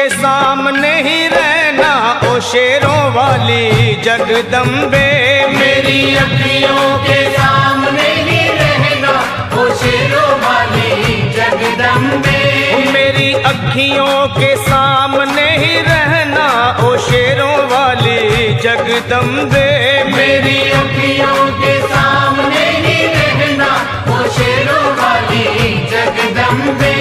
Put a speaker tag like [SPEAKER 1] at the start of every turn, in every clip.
[SPEAKER 1] के सामने ही रहना ओ शेरों वाली जगदम्बे।
[SPEAKER 2] मेरी अखियों के सामने ही रहना ओ शेरों वाली जगदम्बे।
[SPEAKER 1] मेरी अखियों के सामने ही रहना ओ शेरों वाली जगदम्बे।
[SPEAKER 2] मेरी अखियों के सामने ही रहना ओ शेरों वाली जगदम्बे।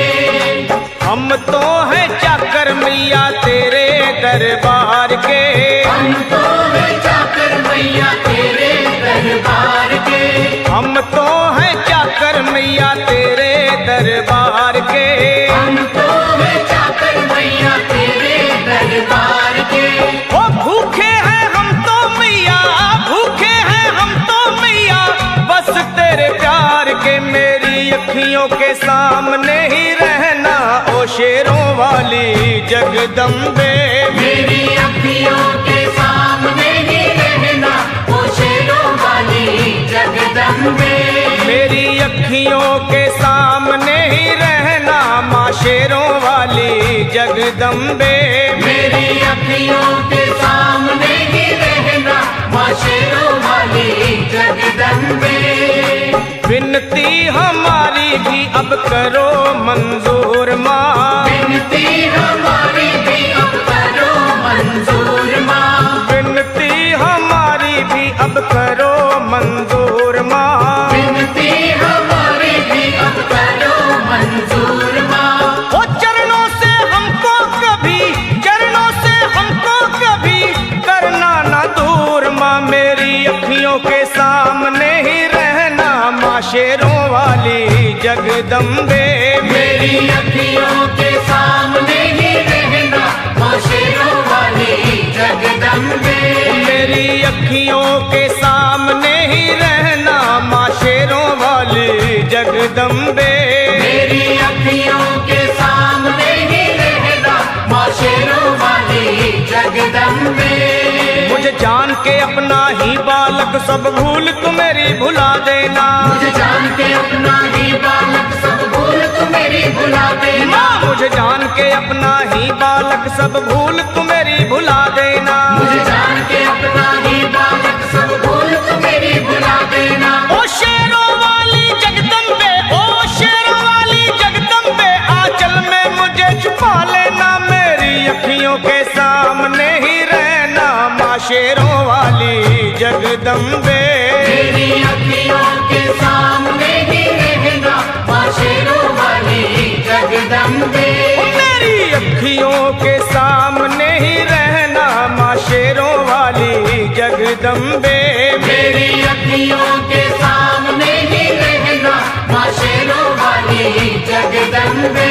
[SPEAKER 1] हम तो हैं चाकर मैया तेरे दरबार के।
[SPEAKER 2] हम तो हैं चाकर मैया तेरे दरबार के।
[SPEAKER 1] हम तो हैं चाकर मैया तेरे दरबार के।
[SPEAKER 2] हम तो हैं चाकर मैया तेरे दरबार के।
[SPEAKER 1] ओ भूखे हैं हम तो मैया, भूखे हैं हम तो मैया बस तेरे प्यार के। मेरी अखियों के सामने ही रहना ओ शेरों वाली जगदम्बे।
[SPEAKER 2] मेरी अखियों के सामने ही रहना ओ शेरों वाली जगदम्बे।
[SPEAKER 1] मेरी अखियों के सामने ही रहना माँ शेरों वाली जगदम्बे।
[SPEAKER 2] मेरी अखियों के सामने ही रहना माँ शेरों वाली जगदम्बे।
[SPEAKER 1] विनती हमारी भी अब करो मंजूर माँ।
[SPEAKER 2] विनती हमारी भी अब करो मंजूर माँ।
[SPEAKER 1] विनती हमारी भी अब करो मंजूर माँ।
[SPEAKER 2] विनती हमारी भी अब करो मंजूर माँ।
[SPEAKER 1] ओ चरणों से हमको कभी, चरणों से हमको कभी करना ना दूर माँ। मेरी अखियों के सामने ही रहना माँ शेरों वाली जगदम्बे।
[SPEAKER 2] मेरी अखियों के सामने ही रहना माँ शेरों वाली जगदम्बे।
[SPEAKER 1] मेरी अखियों के सामने ही रहना माँ शेरों वाली जगदम्बे।
[SPEAKER 2] मेरी अखियों के सामने ही रहना माँ शेरों वाली जगदम्बे।
[SPEAKER 1] मुझे जान के अपना ही बालक सब भूल तू मेरी भुला देना।
[SPEAKER 2] मुझे जान के अपना ही बालक सब भूल तू मेरी भुला देना।
[SPEAKER 1] माँ मुझे जान के अपना ही बालक सब भूल तू मेरी भुला देना।
[SPEAKER 2] मुझे जान के अपना ही बालक सब भूल तू मेरी भुला देना।
[SPEAKER 1] ओ शेरों वाली जगदम्बे, ओ शेरों वाली जगदम्बे आंचल में मुझे छुपा लेना। मेरी अखियों के सामने ही रहना माँ शेरों वाली जगदम्बे।
[SPEAKER 2] मेरी अखियों के सामने ही रहना माँ शेरों वाली जगदम्बे।
[SPEAKER 1] मेरी अखियों के सामने ही रहना माँ शेरों वाली जगदम्बे।
[SPEAKER 2] मेरी अखियों के सामने ही रहना माँ शेरों वाली जगदम्बे।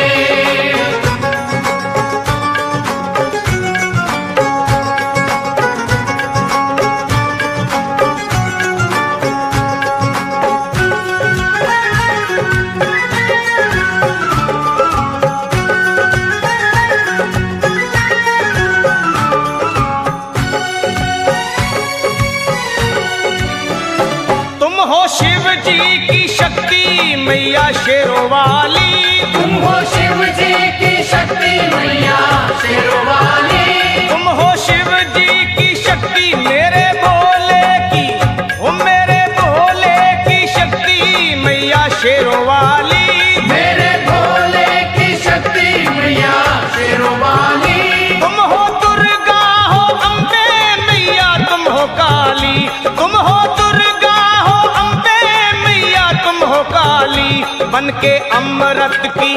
[SPEAKER 1] शिव जी की शक्ति मैया शेरों वाली।
[SPEAKER 2] तुम हो शिव जी की शक्ति मैया शेरों वाली।
[SPEAKER 1] तुम हो शिव जी की शक्ति मेरे भोले की, ओ मेरे भोले की शक्ति मैया शेरों वाली।
[SPEAKER 2] मेरे भोले की शक्ति मैया शेरों वाली।
[SPEAKER 1] तुम हो दुर्गा हो अम्बे मैया तुम हो काली। तुम हो दुर्गा हो अम्बे मैया तुम हो काली। बन के अमृत की,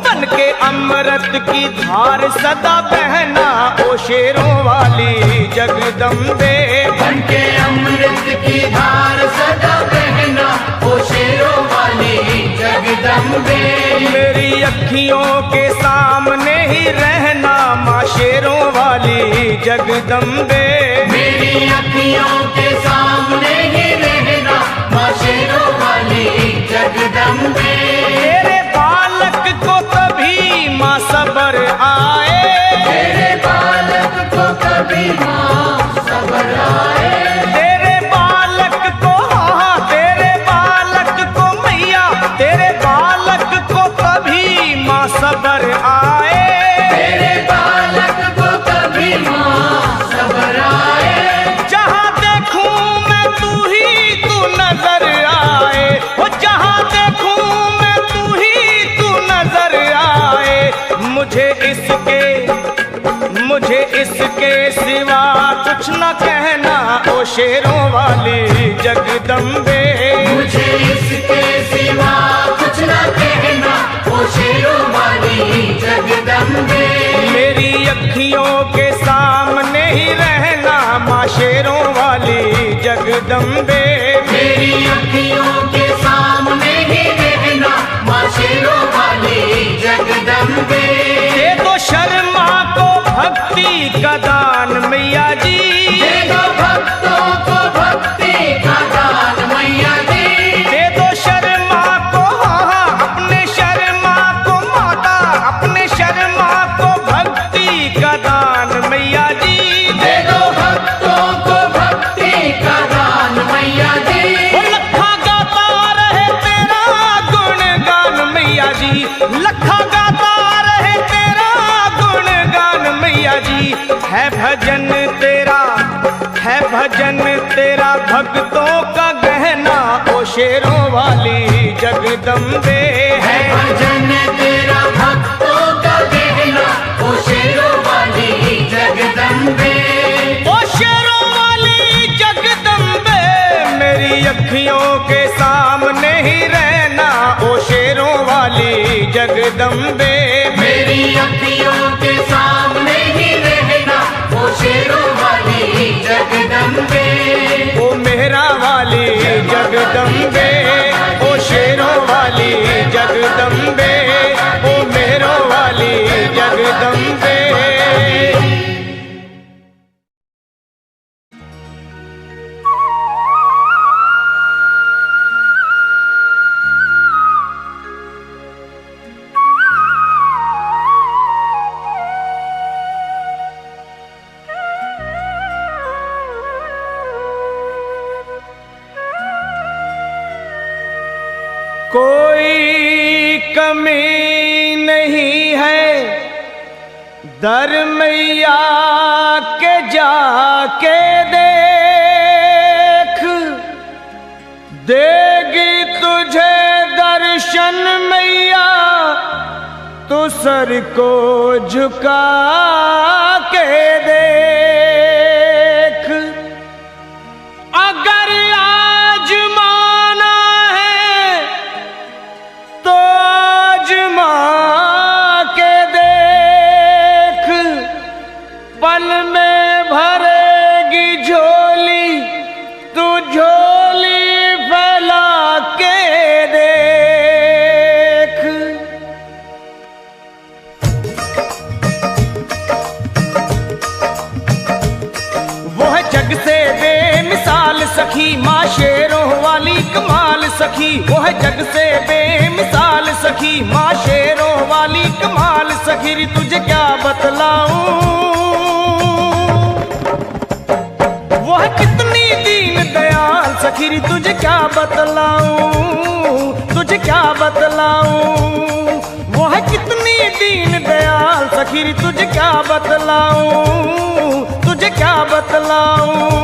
[SPEAKER 1] बन के अमृत की धार सदा बहना ओ शेरों वाली जगदम्बे।
[SPEAKER 2] बन के अमृत की धार सदा बहना ओ शेरों वाली जगदम्बे।
[SPEAKER 1] मेरी अखियों के सामने ही रहना माँ शेरों वाली जगदम्बे।
[SPEAKER 2] मेरी अखियों के सामने ही रहना माँ शेरों वाली जगदम्बे।
[SPEAKER 1] तेरे बालक को कभी माँ सबर आए।
[SPEAKER 2] तेरे बालक को कभी माँ सबर आए।
[SPEAKER 1] तेरे बालक को, हाँ तेरे बालक को मैया, तेरे बालक को कभी माँ सबर आए।
[SPEAKER 2] तेरे बालक
[SPEAKER 1] मुझे इसके सिवा कुछ न कहना ओ शेरों वाली जगदम्बे।
[SPEAKER 2] मुझे इसके सिवा कुछ न कहना ओ शेरों वाली जगदम्बे।
[SPEAKER 1] मेरी अखियों के सामने ही रहना माँ शेरों वाली जगदम्बे।
[SPEAKER 2] मेरी अखियों के सामने ही रहना माँ शेरों वाली जगदम्बे।
[SPEAKER 1] दे दो शर्मा को भक्ति का दान मैया जी।
[SPEAKER 2] दे दो भक्तों को भक्ति का दान मैया जी।
[SPEAKER 1] दे दो शर्मा को हाँ अपने शर्मा को माता अपने शर्मा को भक्ति का दान मैया जी।
[SPEAKER 2] दे दो भक्तों को भक्ति का दान मैया जी।
[SPEAKER 1] वो लखा गाता रहे तेरा गुणगान मैया जी। लखा गाता रहे तेरा गुणगान मैया जी। है भजन तेरा भक्तों का गहना ओ शेरों वाली जगदम्बे।
[SPEAKER 2] है भजन तेरा भक्तों का गहना ओ शेरों वाली जगदम्बे।
[SPEAKER 1] ओ शेरों वाली जगदम्बे मेरी अखियों के सामने ही रहना ओ शेरों वाली जगदम्बे।
[SPEAKER 2] मेरी अखियों के सामने ही रहना ओ शेरों वाली जगदम्बे।
[SPEAKER 1] ओ मेहरा वाली जगदम्बे ओ शेरों वाली जगदम्बे ओ मेहरों वाली जगदम्बे। कोई कमी नहीं है दर मैया के जाके देख। देगी तुझे दर्शन मैया तो सर को झुका के देख। अगर आजमाना है तो आजमा के देख। पल में भरेगी झोली तू झोली फैला के देख। वो है जग से बेमिसाल सखी माँ शेरों वाली कमाल सखी। वो है जग से बेमिसाल सखी माँ शेरों वाली कमाल सखी। री तुझे क्या बतलाऊं वो है कितनी दीन दयाल सखी। री तुझे क्या बतलाऊं तुझे क्या बतलाऊं वो है कितनी दीन दयाल सखी। री तुझे क्या बतलाऊं तुझे क्या बतलाऊं।